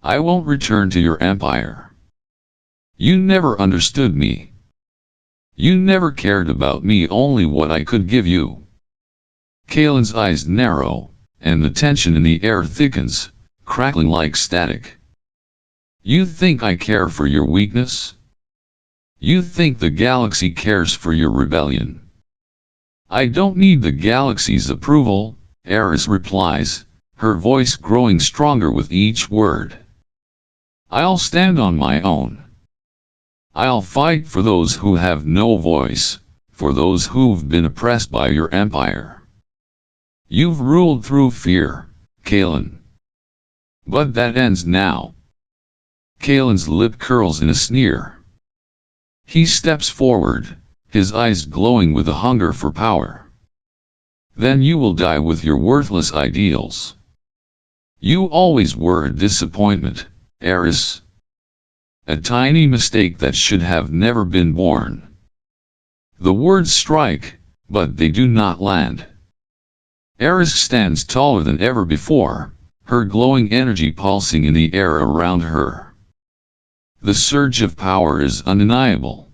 I won't return to your empire. You never understood me. You never cared about me, only what I could give you. Kalen's eyes narrow, and the tension in the air thickens, crackling like static. You think I care for your weakness? You think the galaxy cares for your rebellion? I don't need the galaxy's approval, Aeris replies, her voice growing stronger with each word. I'll stand on my own. I'll fight for those who have no voice, for those who've been oppressed by your empire. You've ruled through fear, Kalen. But that ends now. Kalen's lip curls in a sneer. He steps forward, his eyes glowing with a hunger for power. Then you will die with your worthless ideals. You always were a disappointment, Aeris. A tiny mistake that should have never been born. The words strike, but they do not land. Aeris stands taller than ever before, her glowing energy pulsing in the air around her. The surge of power is undeniable.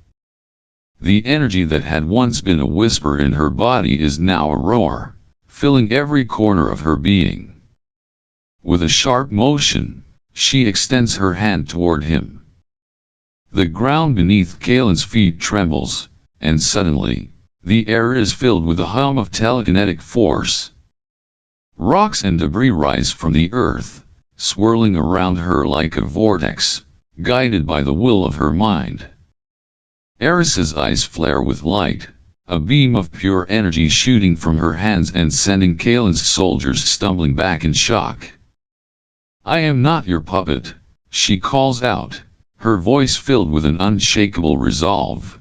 The energy that had once been a whisper in her body is now a roar, filling every corner of her being. With a sharp motion, she extends her hand toward him. The ground beneath Kalen's feet trembles, and suddenly, the air is filled with a hum of telekinetic force. Rocks and debris rise from the earth, swirling around her like a vortex, guided by the will of her mind. Aeris's eyes flare with light, a beam of pure energy shooting from her hands and sending Kalen's soldiers stumbling back in shock. "I am not your puppet," she calls out, her voice filled with an unshakable resolve.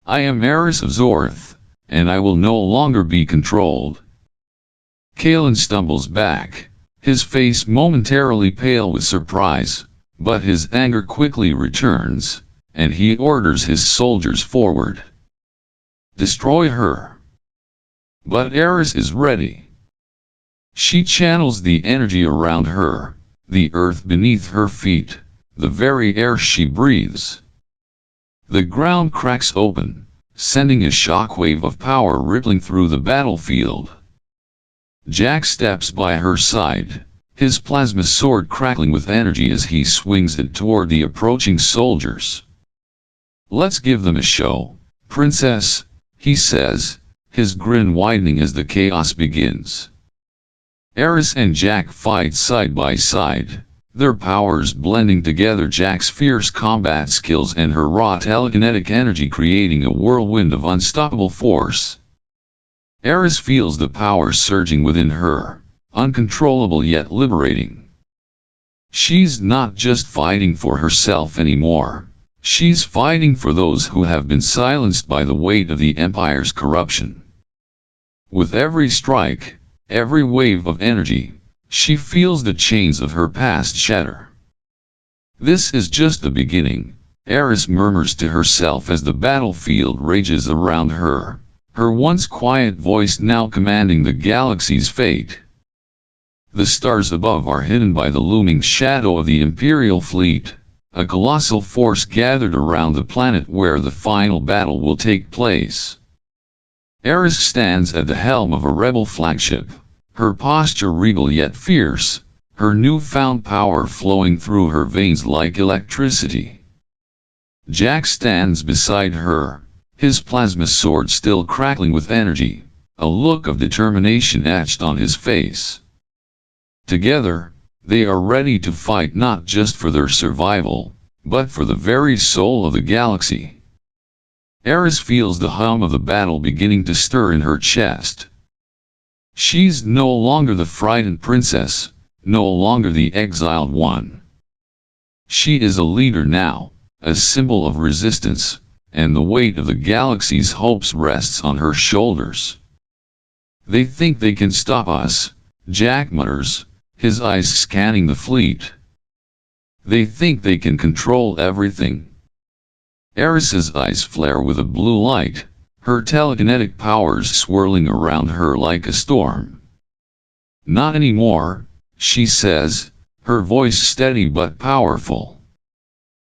"I am Aeris of Zorath, and I will no longer be controlled." Kalen stumbles back, his face momentarily pale with surprise, but his anger quickly returns, and he orders his soldiers forward. "Destroy her." But Aeris is ready. She channels the energy around her, the earth beneath her feet, the very air she breathes. The ground cracks open, sending a shockwave of power rippling through the battlefield. Jack steps by her side, his plasma sword crackling with energy as he swings it toward the approaching soldiers. "Let's give them a show, princess," he says, his grin widening as the chaos begins. Aeris and Jack fight side by side, their powers blending together, Jack's fierce combat skills and her raw telekinetic energy creating a whirlwind of unstoppable force. Aeris feels the power surging within her, uncontrollable yet liberating. She's not just fighting for herself anymore, she's fighting for those who have been silenced by the weight of the Empire's corruption. With every strike, every wave of energy, she feels the chains of her past shatter. "This is just the beginning," Aeris murmurs to herself as the battlefield rages around her, her once quiet voice now commanding the galaxy's fate. The stars above are hidden by the looming shadow of the Imperial fleet, a colossal force gathered around the planet where the final battle will take place. Aeris stands at the helm of a rebel flagship, her posture regal yet fierce, her newfound power flowing through her veins like electricity. Jack stands beside her, his plasma sword still crackling with energy, a look of determination etched on his face. Together, they are ready to fight not just for their survival, but for the very soul of the galaxy. Aeris feels the hum of the battle beginning to stir in her chest. She's no longer the frightened princess, no longer the exiled one. She is a leader now, a symbol of resistance, and the weight of the galaxy's hopes rests on her shoulders. "They think they can stop us," Jack mutters, his eyes scanning the fleet. "They think they can control everything." Aeris's eyes flare with a blue light, her telekinetic powers swirling around her like a storm. "Not anymore," she says, her voice steady but powerful.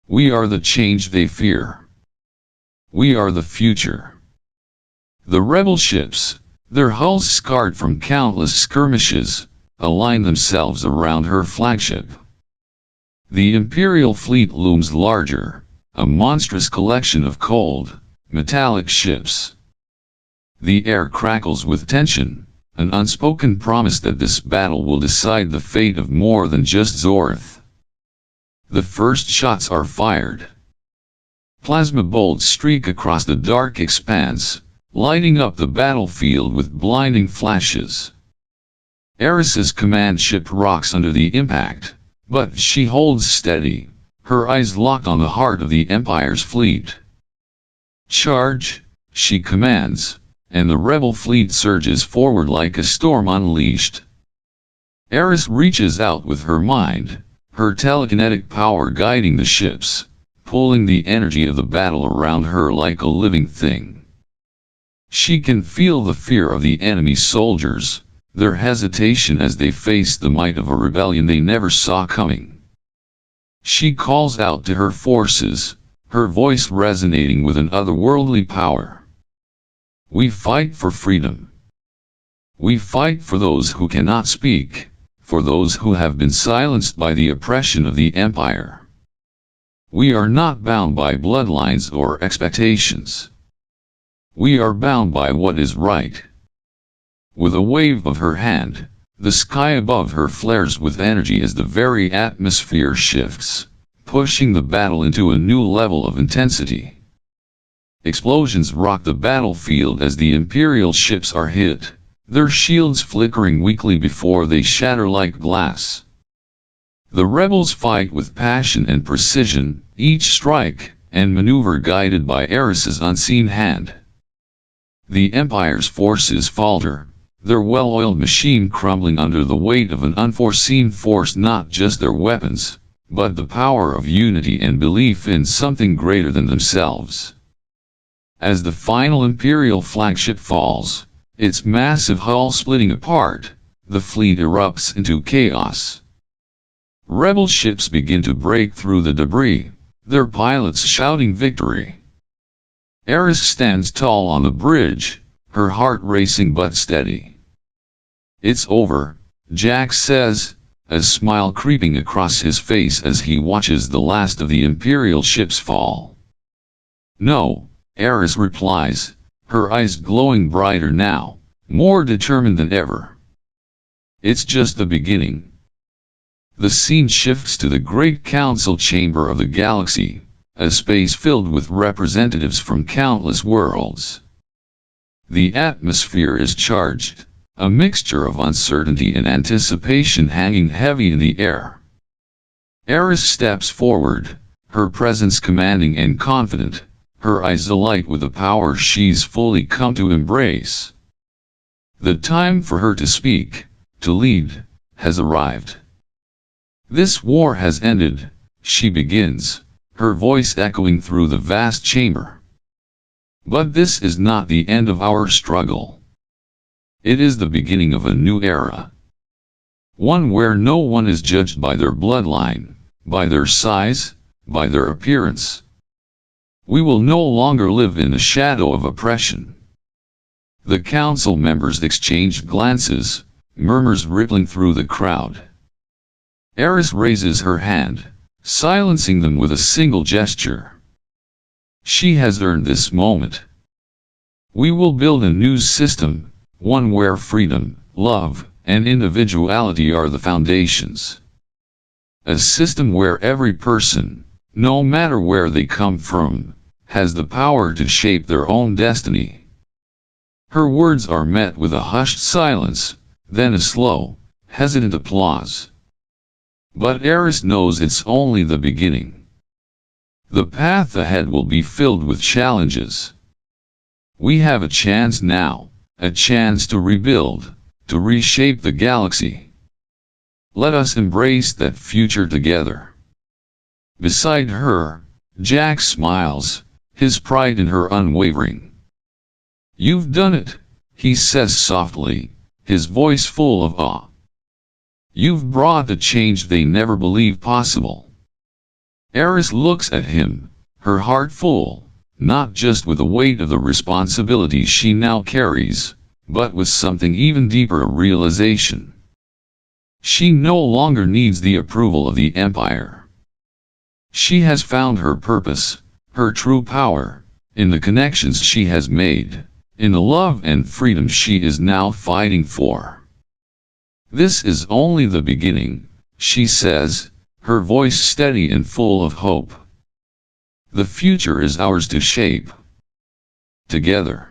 "We are the change they fear. We are the future." The rebel ships, their hulls scarred from countless skirmishes, align themselves around her flagship. The Imperial fleet looms larger, a monstrous collection of cold, metallic ships. The air crackles with tension, an unspoken promise that this battle will decide the fate of more than just Zorath. The first shots are fired. Plasma bolts streak across the dark expanse, lighting up the battlefield with blinding flashes. Aeris's command ship rocks under the impact, but she holds steady, her eyes locked on the heart of the Empire's fleet. "Charge," she commands, and the rebel fleet surges forward like a storm unleashed. Aeris reaches out with her mind, her telekinetic power guiding the ships, pulling the energy of the battle around her like a living thing. She can feel the fear of the enemy soldiers, their hesitation as they face the might of a rebellion they never saw coming. She calls out to her forces, her voice resonating with an otherworldly power. "We fight for freedom. We fight for those who cannot speak, for those who have been silenced by the oppression of the Empire. We are not bound by bloodlines or expectations. We are bound by what is right. With a wave of her hand, the sky above her flares with energy as the very atmosphere shifts, pushing the battle into a new level of intensity. Explosions rock the battlefield as the Imperial ships are hit, their shields flickering weakly before they shatter like glass. The rebels fight with passion and precision, each strike and maneuver guided by Aeris' unseen hand. The Empire's forces falter, their well-oiled machine crumbling under the weight of an unforeseen force, not just their weapons, but the power of unity and belief in something greater than themselves. As the final Imperial flagship falls, its massive hull splitting apart, the fleet erupts into chaos. Rebel ships begin to break through the debris, their pilots shouting victory. Aeris stands tall on the bridge, her heart racing but steady. "It's over," Jack says, a smile creeping across his face as he watches the last of the Imperial ships fall. "No," Aeris replies, her eyes glowing brighter now, more determined than ever. "It's just the beginning." The scene shifts to the Great Council Chamber of the Galaxy, a space filled with representatives from countless worlds. The atmosphere is charged, a mixture of uncertainty and anticipation hanging heavy in the air. Aeris steps forward, her presence commanding and confident, her eyes alight with the power she's fully come to embrace. The time for her to speak, to lead, has arrived. "This war has ended," she begins, her voice echoing through the vast chamber. "But this is not the end of our struggle. It is the beginning of a new era. One where no one is judged by their bloodline, by their size, by their appearance. We will no longer live in the shadow of oppression." The council members exchange glances, murmurs rippling through the crowd. Aeris raises her hand, silencing them with a single gesture. She has earned this moment. "We will build a new system, one where freedom, love, and individuality are the foundations. A system where every person, no matter where they come from, has the power to shape their own destiny." Her words are met with a hushed silence, then a slow, hesitant applause. But Aeris knows it's only the beginning. The path ahead will be filled with challenges. We have a chance now, a chance to rebuild, to reshape the galaxy. Let us embrace that future together. Beside her, Jack smiles, his pride in her unwavering. "You've done it," he says softly, his voice full of awe. "You've brought the change they never believed possible." Aeris looks at him, her heart full, not just with the weight of the responsibility she now carries, but with something even deeper, a realization. She no longer needs the approval of the Empire. She has found her purpose, her true power, in the connections she has made, in the love and freedom she is now fighting for. "This is only the beginning," she says, her voice steady and full of hope. "The future is ours to shape. Together."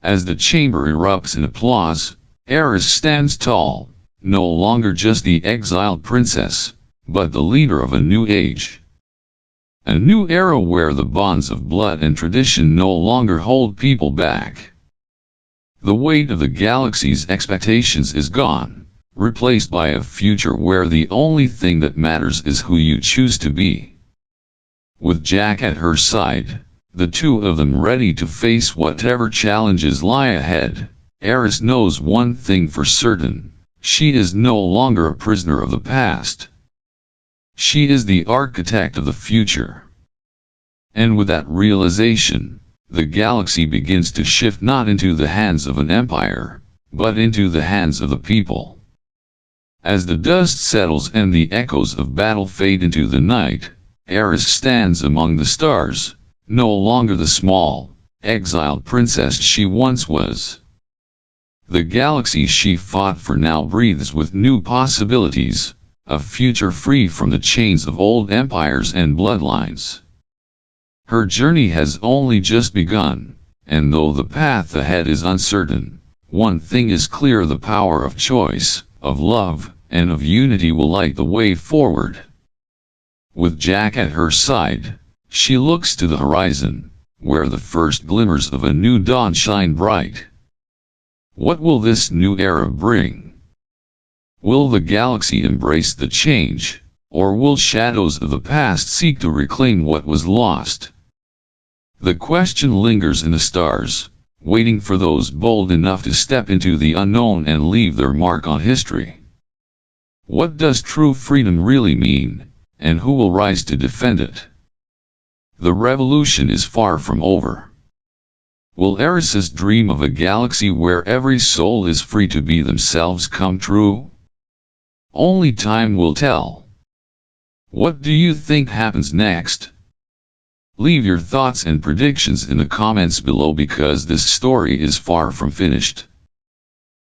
As the chamber erupts in applause, Aeris stands tall, no longer just the exiled princess, but the leader of a new age. A new era where the bonds of blood and tradition no longer hold people back. The weight of the galaxy's expectations is gone, replaced by a future where the only thing that matters is who you choose to be. With Jack at her side, the two of them ready to face whatever challenges lie ahead, Aeris knows one thing for certain: she is no longer a prisoner of the past. She is the architect of the future. And with that realization, the galaxy begins to shift, not into the hands of an empire, but into the hands of the people. As the dust settles and the echoes of battle fade into the night, Aeris stands among the stars, no longer the small, exiled princess she once was. The galaxy she fought for now breathes with new possibilities, a future free from the chains of old empires and bloodlines. Her journey has only just begun, and though the path ahead is uncertain, one thing is clear: the power of choice, of love, and of unity will light the way forward. With Jack at her side, she looks to the horizon, where the first glimmers of a new dawn shine bright. What will this new era bring? Will the galaxy embrace the change, or will shadows of the past seek to reclaim what was lost? The question lingers in the stars, waiting for those bold enough to step into the unknown and leave their mark on history. What does true freedom really mean, and who will rise to defend it? The revolution is far from over. Will Aeris's dream of a galaxy where every soul is free to be themselves come true? Only time will tell. What do you think happens next? Leave your thoughts and predictions in the comments below, because this story is far from finished.